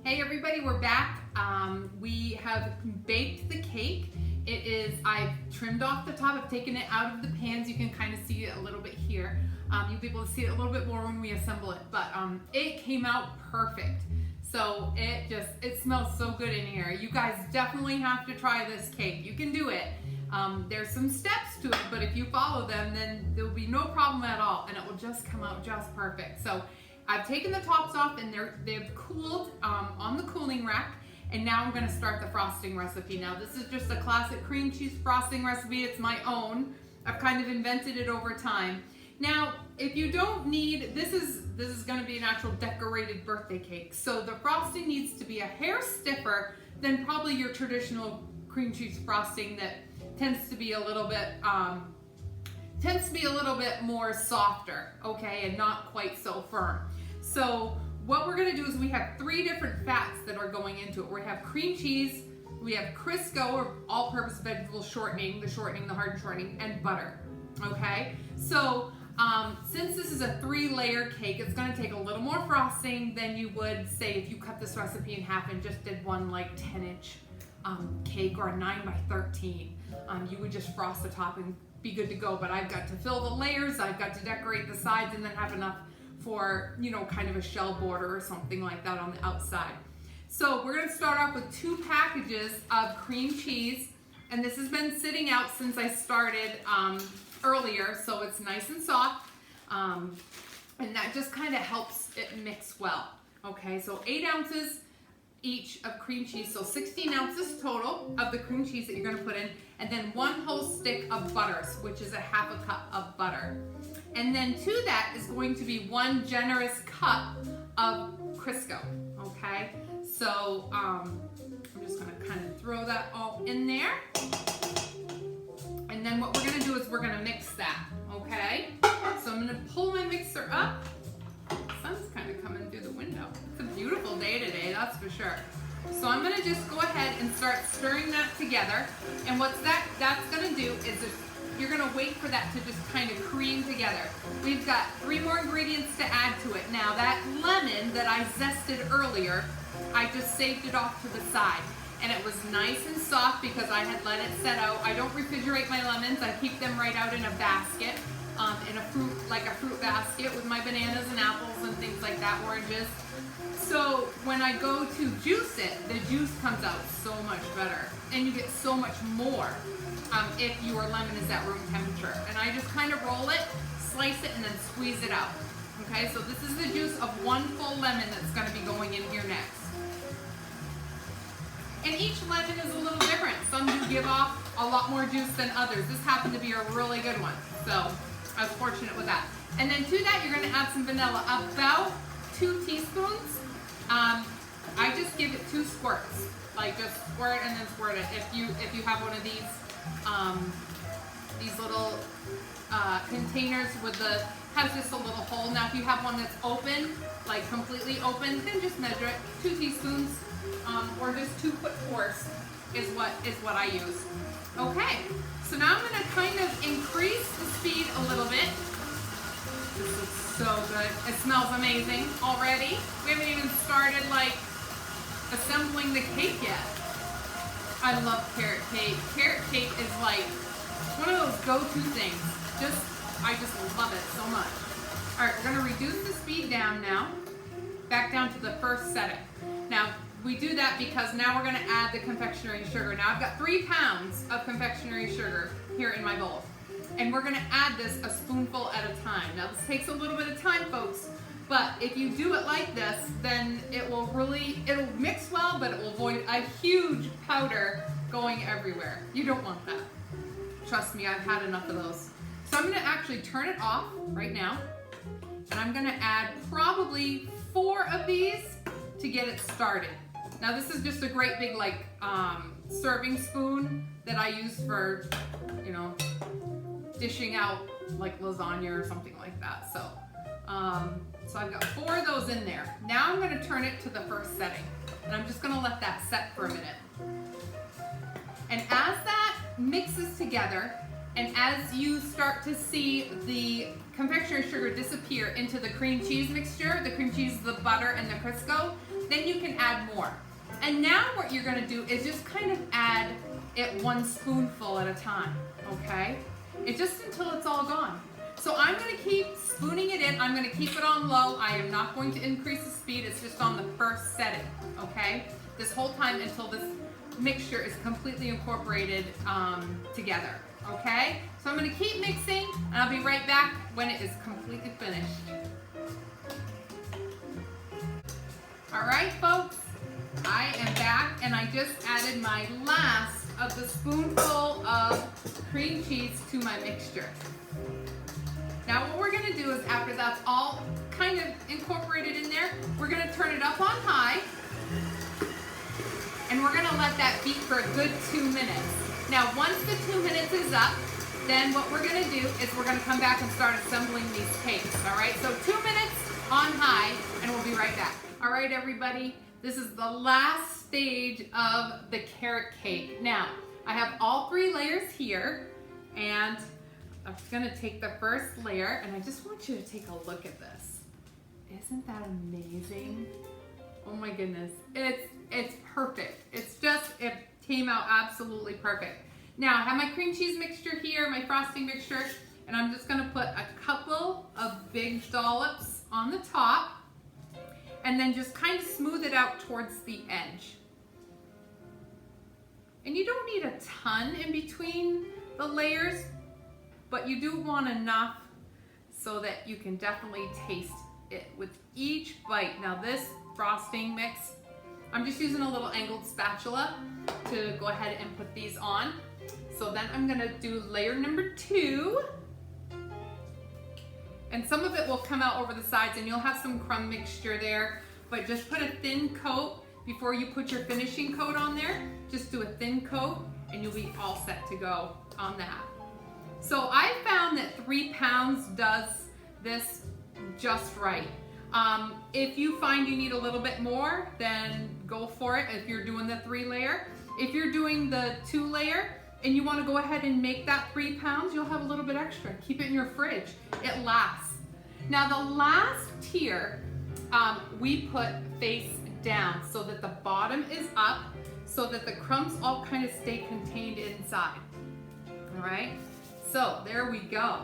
Hey everybody, we're back. We have baked the cake. I've trimmed off the top, I've taken it out of the pans. You can kind of see it a little bit here. You'll be able to see it a little bit more when we assemble it, but it came out perfect. So it smells so good in here. You guys definitely have to try this cake. You can do it. There's some steps to it, but if you follow them, then there'll be no problem at all, and it will just come out just perfect. So I've taken the tops off, and they've cooled on the cooling rack, and now I'm going to start the frosting recipe. Now this is just a classic cream cheese frosting recipe. It's my own. I've kind of invented it over time. Now, if you don't need, this is going to be an actual decorated birthday cake, so the frosting needs to be a hair stiffer than probably your traditional cream cheese frosting that tends to be a little bit more softer, okay, and not quite so firm. So what we're going to do is we have 3 different fats that are going into it. We have cream cheese, we have Crisco, or all-purpose vegetable shortening, the hardened shortening, and butter, okay? So since this is a 3-layer cake, it's going to take a little more frosting than you would, say, if you cut this recipe in half and just did one like 10-inch cake or a 9 by 13. You would just frost the top and be good to go, but I've got to fill the layers, I've got to decorate the sides, and then have enough for, you know, kind of a shell border or something like that on the outside. So we're going to start off with 2 packages of cream cheese, and this has been sitting out since I started earlier, so it's nice and soft, and that just kind of helps it mix well. Okay, so 8 ounces each of cream cheese, so 16 ounces total of the cream cheese that you're going to put in, and then 1 whole stick of butter, which is a half a cup of butter. And then to that is going to be 1 generous cup of Crisco, okay? So I'm just going to kind of throw that all in there. And then what we're going to do is we're going to mix that, okay? So I'm going to pull my mixer up. The sun's kind of coming through the window. It's a beautiful day today, that's for sure. So I'm going to just go ahead and start stirring that together. And what that's going to do is you're going to wait for that to just kind of cream together. We've got 3 more ingredients to add to it. Now that lemon that I zested earlier, I just saved it off to the side. And it was nice and soft because I had let it set out. I don't refrigerate my lemons. I keep them right out in a basket, in a fruit basket with my bananas and apples and things like that, oranges. So when I go to juice it, the juice comes out so much better. And you get so much more if your lemon is at room temperature. And I just kind of roll it, slice it, and then squeeze it out. Okay, so this is the juice of 1 full lemon that's going to be going in here next. And each lemon is a little different. Some do give off a lot more juice than others. This happened to be a really good one, so I was fortunate with that. And then to that, you're going to add some vanilla, about 2 teaspoons. I just give it 2 squirts, like just squirt and then squirt it. If you have one of these little containers has just a little hole. Now if you have one that's open, like completely open, then just measure it. 2 teaspoons, or just 2 foot-fourths is what I use. Okay, so now I'm going to kind of increase the speed a little bit. This is so good. It smells amazing already. We haven't even started like assembling the cake yet. I love carrot cake. Carrot cake is like one of those go-to things. I just love it so much. All right, we're going to reduce the speed down now, back down to the first setting. Now, we do that because now we're going to add the confectionery sugar. Now, I've got 3 pounds of confectionery sugar here in my bowl, and we're going to add this a spoonful at a time. Now, this takes a little bit of time, folks, but if you do it like this, then it'll mix well, but it will avoid a huge powder going everywhere. You don't want that. Trust me, I've had enough of those. So I'm going to actually turn it off right now, and I'm going to add probably 4 of these to get it started. Now this is just a great big like serving spoon that I use for, you know, dishing out like lasagna or something like that. So I've got 4 of those in there. Now I'm going to turn it to the first setting, and I'm just going to let that set for a minute. And as that mixes together, and as you start to see the confectionery sugar disappear into the cream cheese mixture, the cream cheese, the butter, and the Crisco, then you can add more. And now what you're gonna do is just kind of add it 1 spoonful at a time, okay? It's just until it's all gone. So I'm gonna keep spooning it in. I'm gonna keep it on low. I am not going to increase the speed. It's just on the first setting, okay? This whole time until this mixture is completely incorporated together, okay? So I'm gonna keep mixing, and I'll be right back when it is completely finished. All right, folks, I am back, and I just added my last of the spoonful of cream cheese to my mixture. Now what we're gonna do is after that's all kind of incorporated in there, we're gonna turn it up on high, and we're gonna let that beat for a good 2 minutes. Now once the 2 minutes is up, then what we're gonna do is we're gonna come back and start assembling these cakes, all right? So 2 minutes on high, and we'll be right back. All right, everybody, this is the last stage of the carrot cake. Now, I have all 3 layers here, and I'm gonna take the first layer, and I just want you to take a look at this. Isn't that amazing? Oh my goodness, it's perfect. It came out absolutely perfect. Now I have my cream cheese mixture here, my frosting mixture, and I'm just gonna put a couple of big dollops on the top, and then just kind of smooth it out towards the edge. And you don't need a ton in between the layers, but you do want enough so that you can definitely taste it with each bite. Now this frosting mix, I'm just using a little angled spatula to go ahead and put these on. So then I'm gonna do layer number 2. And some of it will come out over the sides, and you'll have some crumb mixture there, but just put a thin coat before you put your finishing coat on there. Just do a thin coat and you'll be all set to go on that. So I found that 3 pounds does this just right. If you find you need a little bit more, then go for it if you're doing the 3 layer. If you're doing the 2 layer and you want to go ahead and make that 3 pounds, you'll have a little bit extra. Keep it in your fridge. It lasts. Now the last tier, we put face down so that the bottom is up, so that the crumbs all kind of stay contained inside. All right, so there we go.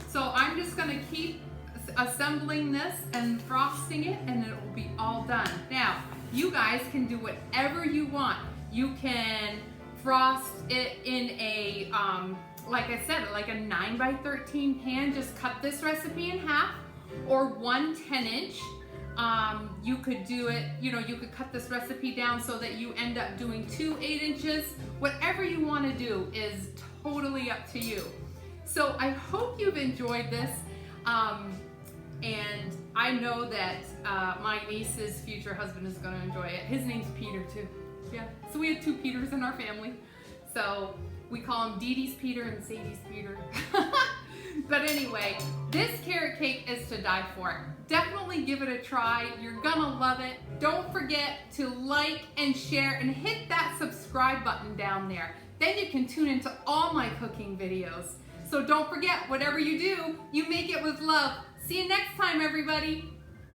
So I'm just gonna keep assembling this and frosting it, and it will be all done. Now, you guys can do whatever you want. You can frost it in a, like I said, like a 9x13 pan. Just cut this recipe in half, or 1 10-inch. You could do it, you could cut this recipe down so that you end up doing 2 8-inches. Whatever you want to do is totally up to you. So I hope you've enjoyed this. And I know that my niece's future husband is going to enjoy it. His name's Peter too. Yeah, so we have 2 Peters in our family. So we call him Dee Dee's Peter and Sadie's Peter. But anyway, this carrot cake is to die for. Definitely give it a try. You're gonna love it. Don't forget to like and share and hit that subscribe button down there. Then you can tune into all my cooking videos. So don't forget, whatever you do, you make it with love. See you next time, everybody.